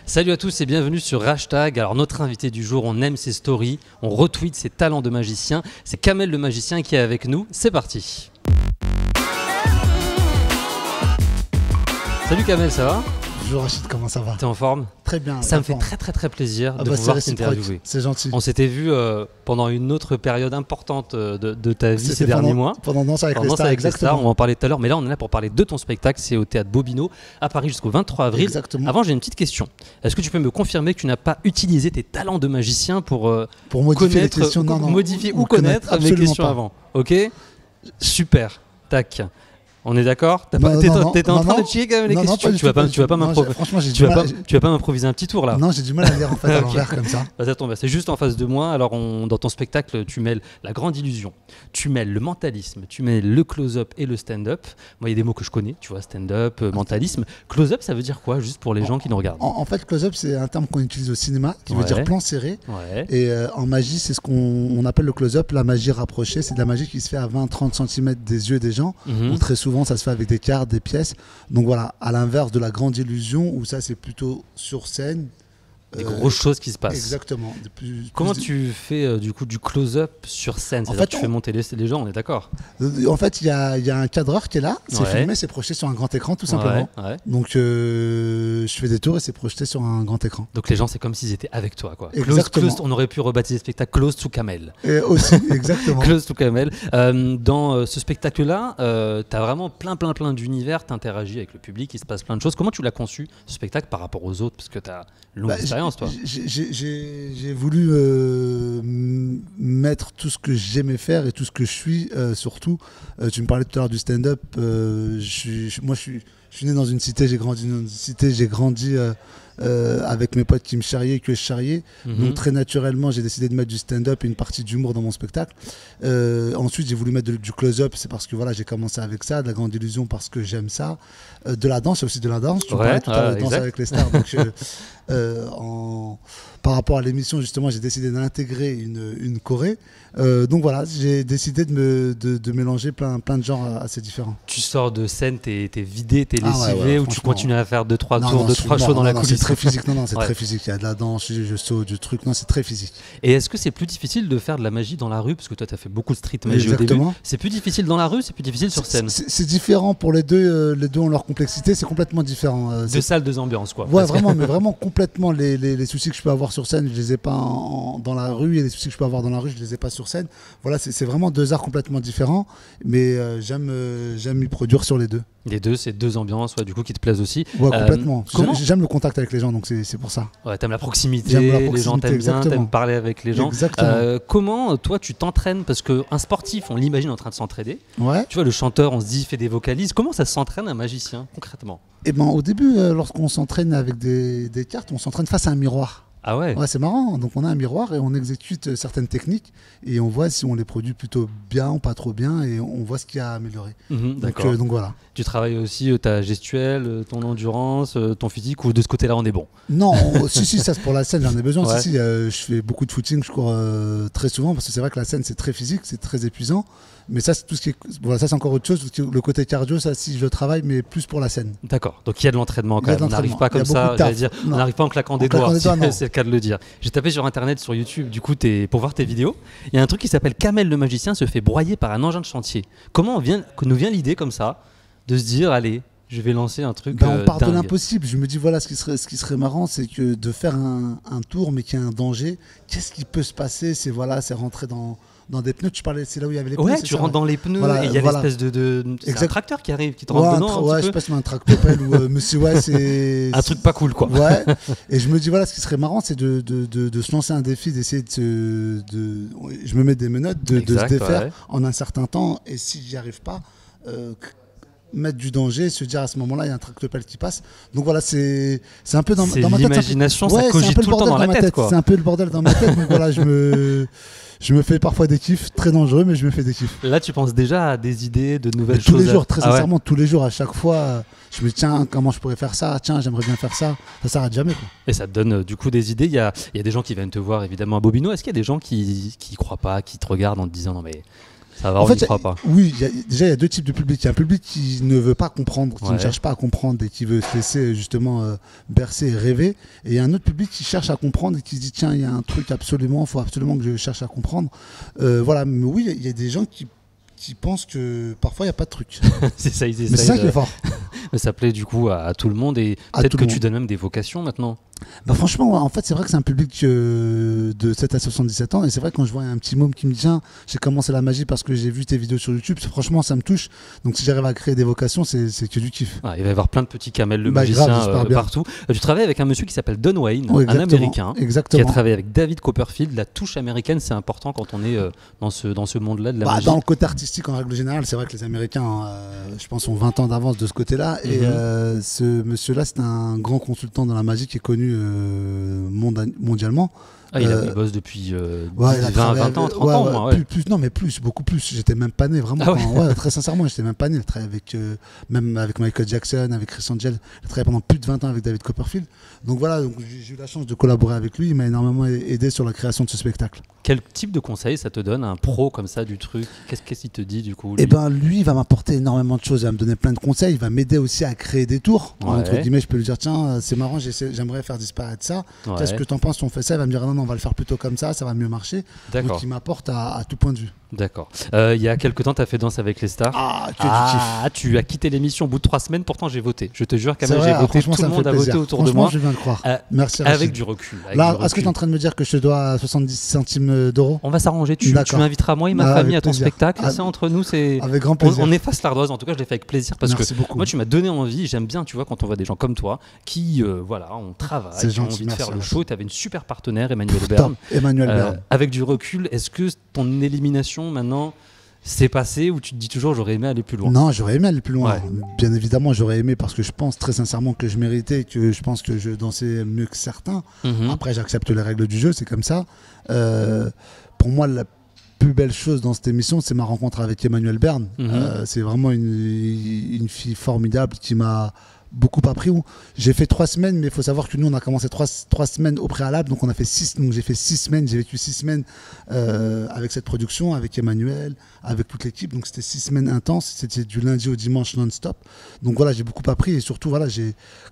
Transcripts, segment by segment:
Salut à tous et bienvenue sur Hashtag. Alors notre invité du jour, on aime ses stories, on retweet ses talents de magicien. C'est Kamel le magicien qui est avec nous. C'est parti. Salut Kamel, ça va? Bonjour Rachid, comment ça va? T'es en forme? Très bien. Ça me fait très plaisir de pouvoir t'interviewer. C'est gentil. On s'était vu pendant une autre période importante de ta vie ces derniers mois. Pendant Danse avec les stars, exactement. On va en parler tout à l'heure, mais là on est là pour parler de ton spectacle. C'est au Théâtre Bobino à Paris jusqu'au 23 avril. Exactement. Avant, j'ai une petite question. Est-ce que tu peux me confirmer que tu n'as pas utilisé tes talents de magicien pour modifier les questions, modifier ou connaître mes questions pas. avant? Ok, super. Tac. On est d'accord? T'étais en train de checker quand même les questions. Tu vas pas m'improviser un petit tour là. Non, j'ai du mal à lire en fait à l'envers comme ça. Ça tombe, c'est juste en face de moi. Alors dans ton spectacle, tu mêles la grande illusion, tu mêles le mentalisme, tu mêles le close-up et le stand-up. Moi, il y a des mots que je connais, tu vois, stand-up, mentalisme. Close-up, ça veut dire quoi, juste pour les gens qui nous regardent? En fait, close-up, c'est un terme qu'on utilise au cinéma qui veut dire plan serré. Ouais. Et en magie, c'est ce qu'on appelle le close-up, la magie rapprochée. C'est de la magie qui se fait à 20-30 cm des yeux des gens. Donc, très souvent, ça se fait avec des cartes, des pièces. Donc voilà, à l'inverse de la grande illusion où ça c'est plutôt sur scène. Des grosses choses qui se passent. Exactement. Comment tu fais du coup du close-up sur scène? En fait, tu fais monter les gens, on est d'accord? En fait, il y a un cadreur qui est là, c'est filmé, c'est projeté sur un grand écran tout simplement. Ouais. Donc je fais des tours et c'est projeté sur un grand écran. Donc les gens, c'est comme s'ils étaient avec toi, quoi. Exactement. On aurait pu rebaptiser le spectacle Close to Kamel. Et aussi, exactement. Close to Kamel. Dans ce spectacle-là, tu as vraiment plein d'univers, tu interagis avec le public, il se passe plein de choses. Comment tu l'as conçu, ce spectacle, par rapport aux autres? Parce que tu as une longue expérience, toi. J'ai voulu mettre tout ce que j'aimais faire et tout ce que je suis, surtout. Tu me parlais tout à l'heure du stand-up. Moi, je suis né dans une cité, j'ai grandi dans une cité, j'ai grandi avec mes potes qui me charriaient, que je charriais. Donc très naturellement, j'ai décidé de mettre du stand-up et une partie d'humour dans mon spectacle. Ensuite, j'ai voulu mettre du close-up, c'est parce que voilà, j'ai commencé avec ça, de la grande illusion parce que j'aime ça. De la danse, aussi de la danse. Tu parlais tout à l'heure de danse avec les stars. Donc, par rapport à l'émission, justement, j'ai décidé d'intégrer une choré. Donc voilà, j'ai décidé de mélanger plein de genres assez différents. Tu sors de scène, t'es vidé, t'es lessivé, ou tu continues à faire 2-3 tours, 2-3 shows dans la coulisse? C'est très physique, non, c'est très physique. Il y a de la danse, je saute, du truc, non, c'est très physique. Et est-ce que c'est plus difficile de faire de la magie dans la rue? Parce que toi, tu as fait beaucoup de street magie au début. C'est plus difficile dans la rue, c'est plus difficile sur scène? C'est différent pour les deux ont leur complexité, c'est complètement différent. Deux salles, deux ambiances, quoi. Ouais, vraiment, mais vraiment complètement. Les soucis que je peux avoir sur scène, je les ai pas dans la rue, et les soucis que je peux avoir dans la rue, je les ai pas sur scène. Voilà, c'est vraiment deux arts complètement différents, mais j'aime m'y produire sur les deux. Les deux, c'est deux ambiances, du coup, qui te plaisent aussi. Ouais, complètement. J'aime le contact avec les gens, donc c'est pour ça. Ouais, t'aimes la proximité, les gens t'aiment bien, t'aimes parler avec les gens. Comment, toi, tu t'entraînes? Parce qu'un sportif, on l'imagine en train de s'entraider. Ouais. Tu vois, le chanteur, on se dit, il fait des vocalises. Comment ça s'entraîne un magicien, concrètement? Eh ben, au début, lorsqu'on s'entraîne avec des cartes, on s'entraîne face à un miroir. Ah ouais. Ouais, c'est marrant. Donc on a un miroir et on exécute certaines techniques et on voit si on les produit plutôt bien ou pas trop bien et on voit ce qu'il y a à améliorer. D'accord. Donc voilà. Tu travailles aussi ta gestuelle, ton endurance, ton physique, ou de ce côté-là on est bon? Non, si, ça c'est pour la scène, j'en ai besoin. Ouais. Je fais beaucoup de footing, je cours très souvent parce que c'est vrai que la scène c'est très physique, c'est très épuisant. Mais ça, c'est tout ce qui est... voilà, ça c'est encore autre chose. Le côté cardio, ça, si je le travaille, mais plus pour la scène. D'accord. Donc il y a de l'entraînement quand même. On n'arrive pas comme ça. On n'arrive pas en claquant des doigts. C'est le cas de le dire. J'ai tapé sur internet, sur YouTube, du coup, pour voir tes vidéos. Il y a un truc qui s'appelle Kamel le magicien se fait broyer par un engin de chantier. Comment nous vient l'idée comme ça de se dire, allez, je vais lancer un truc on part dingue. De l'impossible. Je me dis, voilà, ce qui serait marrant, c'est que de faire un tour, mais qu'il y a un danger. Qu'est-ce qui peut se passer? C'est rentrer dans des pneus, c'est là où il y avait les pneus. Ouais, tu rentres dans les pneus et il y a l'espèce de c'est un tracteur qui arrive, qui te rentre dedans. Ouais, je sais pas si c'est un tractopelle ou monsieur, ouais, c'est un truc pas cool, quoi. Ouais. Et je me dis, voilà, ce qui serait marrant, c'est de se lancer un défi, d'essayer je me mets des menottes, de se défaire en un certain temps. Et si j'y arrive pas, mettre du danger, se dire à ce moment-là il y a un tractopelle qui passe. Donc voilà, c'est un peu dans ma tête. L'imagination, ça cogite tout le temps dans la tête, quoi. C'est un peu le bordel dans ma tête. Donc voilà, je me fais parfois des kiffs très dangereux, mais je me fais des kiffs. Là, tu penses déjà à des idées, de nouvelles choses? Tous les jours, très sincèrement, tous les jours, à chaque fois, je me dis, tiens, comment je pourrais faire ça? Tiens, j'aimerais bien faire ça. Ça s'arrête jamais, quoi. Et ça te donne du coup des idées. Il y a des gens qui viennent te voir évidemment à Bobino. Est-ce qu'il y a des gens qui croient pas, qui te regardent en te disant non mais Ça va, on ne croit pas. Oui, déjà il y a deux types de public. Il y a un public qui ne veut pas comprendre, qui ne cherche pas à comprendre et qui veut se laisser justement bercer et rêver. Et il y a un autre public qui cherche à comprendre et qui se dit tiens, il y a un truc absolument, il faut absolument que je cherche à comprendre. Voilà, mais oui, il y a des gens qui pensent que parfois il n'y a pas de truc. C'est ça, ils essayent. Mais c'est ça qui est fort. Ça plaît du coup à tout le monde et peut-être que tu donnes même des vocations maintenant. Bah franchement, en fait, c'est vrai que c'est un public de 7 à 77 ans et c'est vrai que quand je vois un petit môme qui me dit tiens, j'ai commencé la magie parce que j'ai vu tes vidéos sur YouTube, franchement, ça me touche. Donc si j'arrive à créer des vocations, c'est que du kiff. Il va y avoir plein de petits Kamel le magicien partout. Tu travailles avec un monsieur qui s'appelle Don Wayne, un Américain, qui a travaillé avec David Copperfield. La touche américaine, c'est important quand on est dans ce monde-là de la magie. Dans le côté artistique, en règle générale, c'est vrai que les Américains, je pense, ont 20 ans d'avance de ce côtéla. Et ce monsieur-là, c'est un grand consultant dans la magie qui est connu mondialement. Il bosse depuis 20 ans, 30 ans. Beaucoup plus. J'étais même pas né, vraiment. Très sincèrement, j'étais même pas né. Il travaillé même avec Michael Jackson, avec Chris Angel. Il a travaillé pendant plus de 20 ans avec David Copperfield. Donc voilà, j'ai eu la chance de collaborer avec lui. Il m'a énormément aidé sur la création de ce spectacle. Quel type de conseil ça te donne, un pro comme ça du truc? Qu'est-ce qu'il te dit du coup? Lui, il va m'apporter énormément de choses. Il va me donner plein de conseils. Il va m'aider aussi à créer des tours. Entre guillemets, je peux lui dire tiens, c'est marrant, j'aimerais faire disparaître ça. Qu'est-ce que t'en penses si on fait ça? Il va me dire non, on va le faire plutôt comme ça va mieux marcher. Donc il m'apporte à tout point de vue. D'accord. Il y a quelques temps, tu as fait Danse avec les stars. Tu as quitté l'émission au bout de 3 semaines, pourtant j'ai voté. Je te jure, quand même, j'ai voté, tout le monde a voté autour de moi. Je viens de croire. Merci. Avec du recul. Est-ce que tu es en train de me dire que je te dois 70 centimes d'euros? On va s'arranger. Tu m'inviteras moi et ma famille à ton spectacle. C'est entre nous, avec grand plaisir. On efface l'ardoise. En tout cas, je l'ai fait avec plaisir parce que moi, tu m'as donné envie. J'aime bien, tu vois, quand on voit des gens comme toi qui, on travaille, qui ont envie de faire le show. Tu avais une super partenaire, Emmanuel Bern. Avec du recul, est-ce que ton élimination maintenant c'est passé ou tu te dis toujours j'aurais aimé aller plus loin? Non, j'aurais aimé aller plus loin. Bien évidemment, j'aurais aimé parce que je pense très sincèrement que je méritais, que je pense que je dansais mieux que certains. Après, j'accepte les règles du jeu, c'est comme ça. Pour moi, la plus belle chose dans cette émission, c'est ma rencontre avec Emmanuel Bern. C'est vraiment une fille formidable qui m'a beaucoup appris. J'ai fait 3 semaines, mais il faut savoir que nous on a commencé 3 semaines au préalable, donc on a fait 6. Donc j'ai fait 6 semaines, j'ai vécu 6 semaines avec cette production, avec Emmanuel, avec toute l'équipe. Donc c'était 6 semaines intenses, c'était du lundi au dimanche non-stop. Donc voilà, j'ai beaucoup appris et surtout voilà,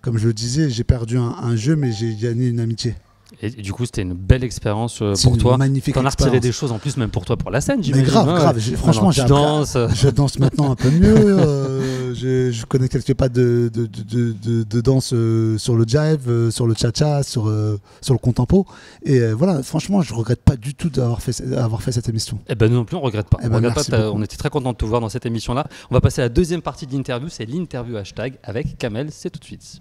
comme je le disais, j'ai perdu un jeu, mais j'ai gagné une amitié. Et du coup, c'était une belle expérience pour toi. Magnifique. T'en as retiré des choses en plus, même pour toi, pour la scène, j'imagine. Mais grave. Franchement, je danse maintenant un peu mieux. Je connais quelques pas de danse sur le jive, sur le cha-cha, sur le contempo. Et voilà, franchement, je regrette pas du tout d'avoir fait cette émission. Nous non plus, on regrette pas. On était très contents de te voir dans cette émission-là. On va passer à la deuxième partie de l'interview. C'est l'interview hashtag avec Kamel. C'est tout de suite.